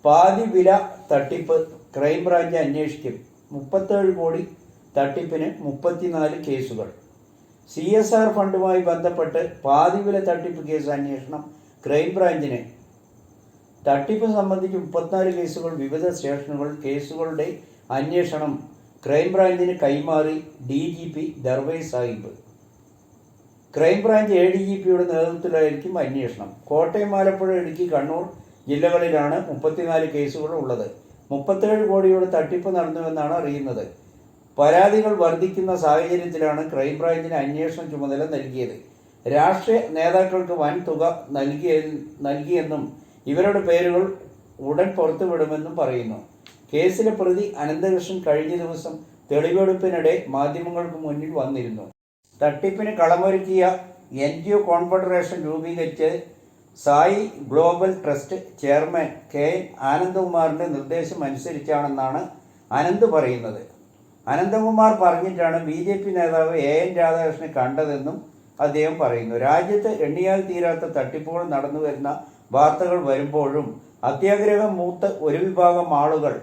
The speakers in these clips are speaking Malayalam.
പാതി വില തട്ടിപ്പ് ക്രൈംബ്രാഞ്ച് അന്വേഷിക്കും. 37 കോടി തട്ടിപ്പിന് 34 കേസുകൾ. CSR ഫണ്ടുമായി ബന്ധപ്പെട്ട് പാതിവില തട്ടിപ്പ് കേസ് അന്വേഷണം ക്രൈംബ്രാഞ്ചിന്. തട്ടിപ്പ് സംബന്ധിച്ച് 34 കേസുകൾ വിവിധ സ്റ്റേഷനുകൾ. കേസുകളുടെ അന്വേഷണം ക്രൈംബ്രാഞ്ചിന് കൈമാറി DGP ദർവേസ് സാഹിബ്. ക്രൈംബ്രാഞ്ച് ADGPയുടെ നേതൃത്വത്തിലായിരിക്കും അന്വേഷണം. കോട്ടയം, ആലപ്പുഴ, ഇടുക്കി, കണ്ണൂർ ജില്ലകളിലാണ് 34 കേസുകൾ ഉള്ളത്. 37 കോടിയുടെ തട്ടിപ്പ് നടന്നുവെന്നാണ് അറിയുന്നത്. പരാതികൾ വർദ്ധിക്കുന്ന സാഹചര്യത്തിലാണ് ക്രൈംബ്രാഞ്ചിന് അന്വേഷണ ചുമതല നൽകിയത്. രാഷ്ട്രീയ നേതാക്കൾക്ക് വൻ തുക നൽകിയെന്നും ഇവരുടെ പേരുകൾ ഉടൻ പുറത്തുവിടുമെന്നും പറയുന്നു. കേസിലെ പ്രതി അനന്തകൃഷ്ണൻ കഴിഞ്ഞ ദിവസം തെളിവെടുപ്പിനിടെ മാധ്യമങ്ങൾക്ക് മുന്നിൽ വന്നിരുന്നു. തട്ടിപ്പിന് കളമൊരുക്കിയ NGO കോൺഫെഡറേഷൻ രൂപീകരിച്ച് Sai global trust chairman KN ആനന്ദകുമാറിൻ്റെ നിർദ്ദേശം അനുസരിച്ചാണെന്നാണ് അനന്ത് പറയുന്നത്. അനന്തകുമാർ പറഞ്ഞിട്ടാണ് BJP നേതാവ് AN രാധാകൃഷ്ണനെ കണ്ടതെന്നും അദ്ദേഹം പറയുന്നു. രാജ്യത്ത് എണ്ണിയാൽ തീരാത്ത തട്ടിപ്പുകൾ നടന്നു വരുന്ന വാർത്തകൾ വരുമ്പോഴും അത്യാഗ്രഹം മൂത്ത് ഒരു വിഭാഗം ആളുകൾ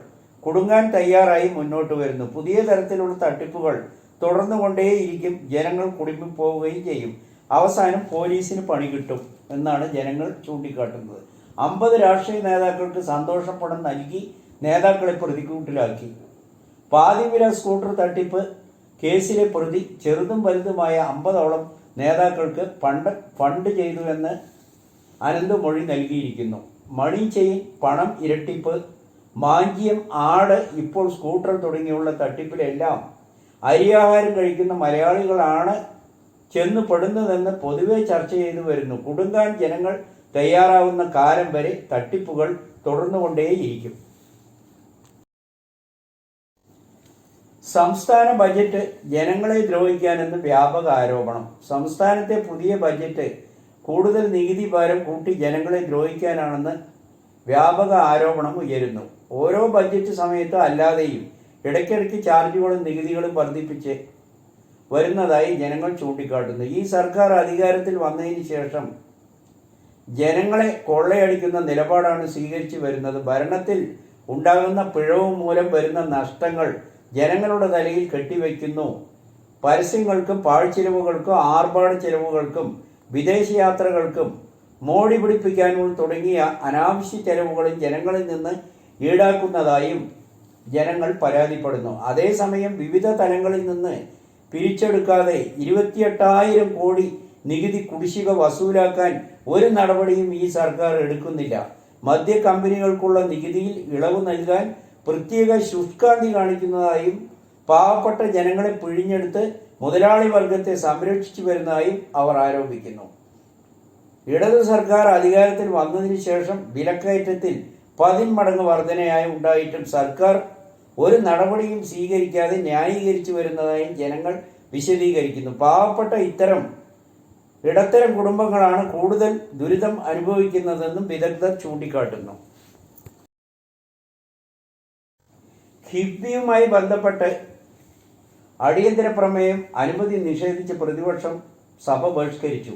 കുടുങ്ങാൻ തയ്യാറായി മുന്നോട്ട് വരുന്നു. പുതിയ തരത്തിലുള്ള തട്ടിപ്പുകൾ തുടർന്നുകൊണ്ടേയിരിക്കും. ജനങ്ങൾ കുടുങ്ങിപ്പോവുകയും ചെയ്യും. അവസാനം പോലീസിന് പണി കിട്ടും എന്നാണ് ജനങ്ങൾ ചൂണ്ടിക്കാട്ടുന്നത്. 50 രാഷ്ട്രീയ നേതാക്കൾക്ക് സന്തോഷപ്പണം നൽകി നേതാക്കളെ പ്രതിക്കൂട്ടിലാക്കി. പാതിവില സ്കൂട്ടർ തട്ടിപ്പ് കേസിലെ പ്രതി ചെറുതും വലുതുമായ 50ഓളം നേതാക്കൾക്ക് ഫണ്ട് ചെയ്തുവെന്ന് അനന്ത് മൊഴി നൽകിയിരിക്കുന്നു. മണി ചെയിൻ, പണം ഇരട്ടിപ്പ്, മാഞ്ചിയം, ആട്, ഇപ്പോൾ സ്കൂട്ടർ തുടങ്ങിയുള്ള തട്ടിപ്പിലെല്ലാം അരിയാഹാരം കഴിക്കുന്ന മലയാളികളാണ് ചെന്നു പെടുന്നതെന്ന് പൊതുവെ ചർച്ച ചെയ്തു വരുന്നു. കുടുങ്ങാൻ ജനങ്ങൾ തയ്യാറാവുന്ന കാലം വരെ തട്ടിപ്പുകൾ തുടർന്നുകൊണ്ടേയിരിക്കും. സംസ്ഥാന ബജറ്റ് ജനങ്ങളെ ദ്രോഹിക്കാനെന്ന് വ്യാപക ആരോപണം. സംസ്ഥാനത്തെ പുതിയ ബജറ്റ് കൂടുതൽ നികുതി ഭാരം കൂട്ടി ജനങ്ങളെ ദ്രോഹിക്കാനാണെന്ന് വ്യാപക ആരോപണം ഉയരുന്നു. ഓരോ ബജറ്റ് സമയത്ത് അല്ലാതെയും ഇടയ്ക്കിടയ്ക്ക് ചാർജുകളും നികുതികളും വർദ്ധിപ്പിച്ച് വരുന്നതായി ജനങ്ങൾ ചൂണ്ടിക്കാട്ടുന്നു. ഈ സർക്കാർ അധികാരത്തിൽ വന്നതിന് ശേഷം ജനങ്ങളെ കൊള്ളയടിക്കുന്ന നിലപാടാണ് സ്വീകരിച്ചു വരുന്നത്. ഭരണത്തിൽ ഉണ്ടാകുന്ന പിഴവ് മൂലം വരുന്ന നഷ്ടങ്ങൾ ജനങ്ങളുടെ തലയിൽ കെട്ടിവെക്കുന്നു. പരസ്യങ്ങൾക്കും പാഴ്ചിലവുകൾക്കും ആർഭാട ചെലവുകൾക്കും വിദേശയാത്രകൾക്കും മോടി പിടിപ്പിക്കാനും തുടങ്ങിയ അനാവശ്യ ചെലവുകളും ജനങ്ങളിൽ നിന്ന് ഈടാക്കുന്നതായും ജനങ്ങൾ പരാതിപ്പെടുന്നു. അതേസമയം വിവിധ തലങ്ങളിൽ നിന്ന് പിരിച്ചെടുക്കാതെ 28,000 കോടി നികുതി കുടിശ്ശിക വസൂലാക്കാൻ ഒരു നടപടിയും ഈ സർക്കാർ എടുക്കുന്നില്ല. മദ്യ കമ്പനികൾക്കുള്ള നികുതിയിൽ ഇളവ് നൽകാൻ പ്രത്യേക ശുഷ്കാന്തി കാണിക്കുന്നതായും പാവപ്പെട്ട ജനങ്ങളെ പിഴിഞ്ഞെടുത്ത് മുതലാളി വർഗത്തെ സംരക്ഷിച്ചു വരുന്നതായും അവർ ആരോപിക്കുന്നു. ഇടതു സർക്കാർ അധികാരത്തിൽ വന്നതിന് ശേഷം വിലക്കയറ്റത്തിൽ 10 മടങ്ങ് വർധനയായി ഉണ്ടായിട്ടും സർക്കാർ ഒരു നടപടിയും സ്വീകരിക്കാതെ ന്യായീകരിച്ചു വരുന്നതായും ജനങ്ങൾ വിശദീകരിക്കുന്നു. പാവപ്പെട്ട ഇടത്തരം കുടുംബങ്ങളാണ് കൂടുതൽ ദുരിതം അനുഭവിക്കുന്നതെന്നും വിദഗ്ധർ ചൂണ്ടിക്കാട്ടുന്നു. കിഫ്ബിയുമായി ബന്ധപ്പെട്ട് അടിയന്തര പ്രമേയം അനുമതി നിഷേധിച്ച് പ്രതിപക്ഷം സഭ ബഹിഷ്കരിച്ചു.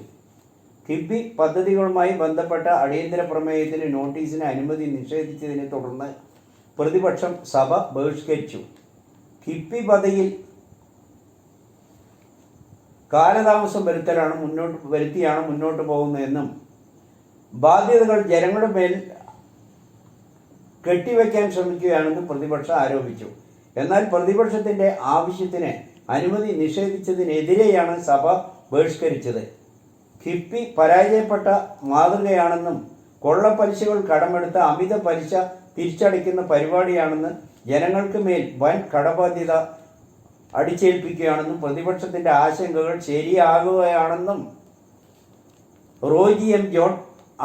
കിഫ്ബി പദ്ധതികളുമായി ബന്ധപ്പെട്ട അടിയന്തര പ്രമേയത്തിന് നോട്ടീസിന് അനുമതി നിഷേധിച്ചതിനെ തുടർന്ന് പ്രതിപക്ഷം സഭ ബഹിഷ്കരിച്ചു. കിഫ്ബി പദ്ധതിയിൽ കാലതാമസം വരുത്തിയാണ് മുന്നോട്ട് പോകുന്നതെന്നും ബാധ്യതകൾ ജനങ്ങളുടെ മേൽ കെട്ടിവെക്കാൻ ശ്രമിക്കുകയാണെന്നും പ്രതിപക്ഷം ആരോപിച്ചു. എന്നാൽ പ്രതിപക്ഷത്തിന്റെ ആവശ്യത്തിന് അനുമതി നിഷേധിച്ചതിനെതിരെയാണ് സഭ ബഹിഷ്കരിച്ചത്. കിഫ്ബി പരാജയപ്പെട്ട മാതൃകയാണെന്നും കൊള്ളപ്പലിശകൾ കടമെടുത്ത് അമിത പലിശ തിരിച്ചടയ്ക്കുന്ന പരിപാടിയാണെന്ന് ജനങ്ങൾക്ക് മേൽ വൻ കടബാധ്യത അടിച്ചേൽപ്പിക്കുകയാണെന്നും പ്രതിപക്ഷത്തിന്റെ ആശങ്കകൾ ശരിയാകുകയാണെന്നും റോജി M. ജോൺ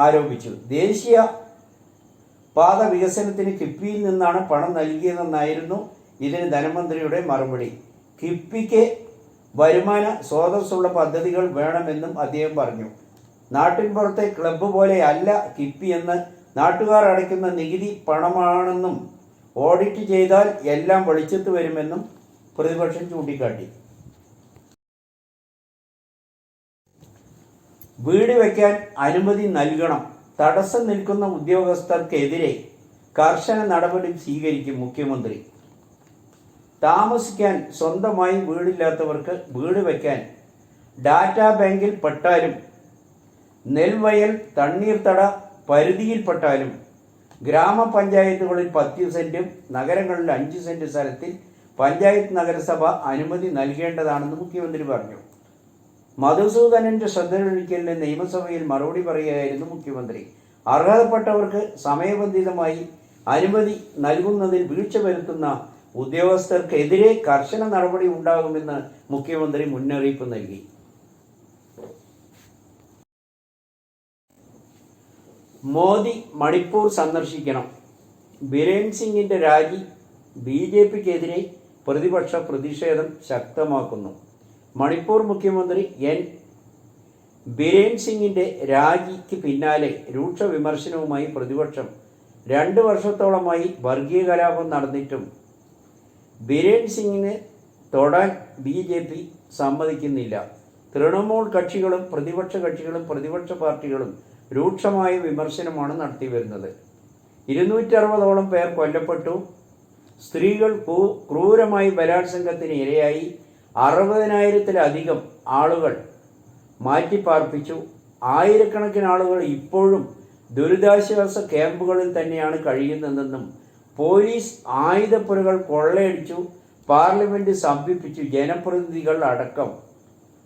ആരോപിച്ചു. ദേശീയ പാത വികസനത്തിന് കിഫ്ബിയിൽ നിന്നാണ് പണം നൽകിയതെന്നായിരുന്നു ഇതിന് ധനമന്ത്രിയുടെ മറുപടി. കിഫ്ബിക്ക് വരുമാന സ്രോതസ്സുള്ള പദ്ധതികൾ വേണമെന്നും അദ്ദേഹം പറഞ്ഞു. നാട്ടിൻപുറത്തെ ക്ലബ്ബ് പോലെ അല്ല കിഫ്ബി എന്ന് നാട്ടുകാർ അടയ്ക്കുന്ന നികുതി പണമാണെന്നും ഓഡിറ്റ് ചെയ്താൽ എല്ലാം വെളിച്ചത്ത് വരുമെന്നും പ്രതിപക്ഷം ചൂണ്ടിക്കാട്ടി. വീട് വയ്ക്കാൻ അനുമതി നൽകണം. തടസ്സം നിൽക്കുന്ന ഉദ്യോഗസ്ഥർക്കെതിരെ കർശന നടപടി സ്വീകരിക്കും മുഖ്യമന്ത്രി. താമസിക്കാൻ സ്വന്തമായി വീടില്ലാത്തവർക്ക് വീട് വയ്ക്കാൻ ഡാറ്റാ ബാങ്കിൽ പെട്ടാലും നെൽവയൽ തണ്ണീർത്തട പരിധിയിൽപ്പെട്ടാലും ഗ്രാമപഞ്ചായത്തുകളിൽ 10 സെന്റും നഗരങ്ങളിൽ 5 സെന്റ് സ്ഥലത്തിൽ പഞ്ചായത്ത് നഗരസഭ അനുമതി നൽകേണ്ടതാണെന്ന് മുഖ്യമന്ത്രി പറഞ്ഞു. മധുസൂദനന്റെ ശ്രദ്ധയൊഴിക്കലിന് നിയമസഭയിൽ മറുപടി പറയുകയായിരുന്നു മുഖ്യമന്ത്രി. അർഹതപ്പെട്ടവർക്ക് സമയബന്ധിതമായി അനുമതി നൽകുന്നതിൽ വീഴ്ച വരുത്തുന്ന ഉദ്യോഗസ്ഥർക്കെതിരെ കർശന നടപടി ഉണ്ടാകുമെന്ന് മുഖ്യമന്ത്രി മുന്നറിയിപ്പ് നൽകി. മോദി മണിപ്പൂർ സന്ദർശിക്കണം. ബിരേൻ സിംഗിന്റെ രാജി BJPക്കെതിരെ പ്രതിപക്ഷ പ്രതിഷേധം ശക്തമാക്കുന്നു. മണിപ്പൂർ മുഖ്യമന്ത്രി ബിരേൻ സിംഗിന്റെ രാജിക്ക് പിന്നാലെ രൂക്ഷ വിമർശനവുമായി പ്രതിപക്ഷം. 2 വർഷത്തോളമായി വർഗീയ കലാപം നടന്നിട്ടും ബിരേൻ സിംഗിനെ തൊടാൻ BJP സമ്മതിക്കുന്നില്ല. തൃണമൂൽ കക്ഷികളും പ്രതിപക്ഷ കക്ഷികളും പ്രതിപക്ഷ പാർട്ടികളും രൂക്ഷമായ വിമർശനമാണ് നടത്തി വരുന്നത്. 260ഓളം പേർ കൊല്ലപ്പെട്ടു. സ്ത്രീകൾ ക്രൂരമായി ബലാത്സംഗത്തിന് ഇരയായി. 60,000-ത്തിലധികം ആളുകൾ മാറ്റിപ്പാർപ്പിച്ചു. ആയിരക്കണക്കിന് ആളുകൾ ഇപ്പോഴും ദുരിതാശ്വാസ ക്യാമ്പുകളിൽ തന്നെയാണ് കഴിയുന്നതെന്നും പോലീസ് ആയുധപ്പുരകൾ കൊള്ളയടിച്ചു, പാർലമെന്റ് സ്തംഭിപ്പിച്ചു, ജനപ്രതിനിധികൾ അടക്കം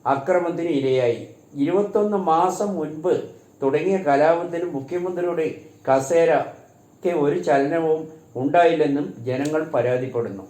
അക്രമത്തിന് ഇരയായി. 21 മാസം മുൻപ് തുടങ്ങിയ കലാപത്തിന് മുഖ്യമന്ത്രിയുടെ കസേരയ്ക്ക് ഒരു ചലനവും ഉണ്ടായില്ലെന്നും ജനങ്ങൾ പരാതിപ്പെടുന്നു.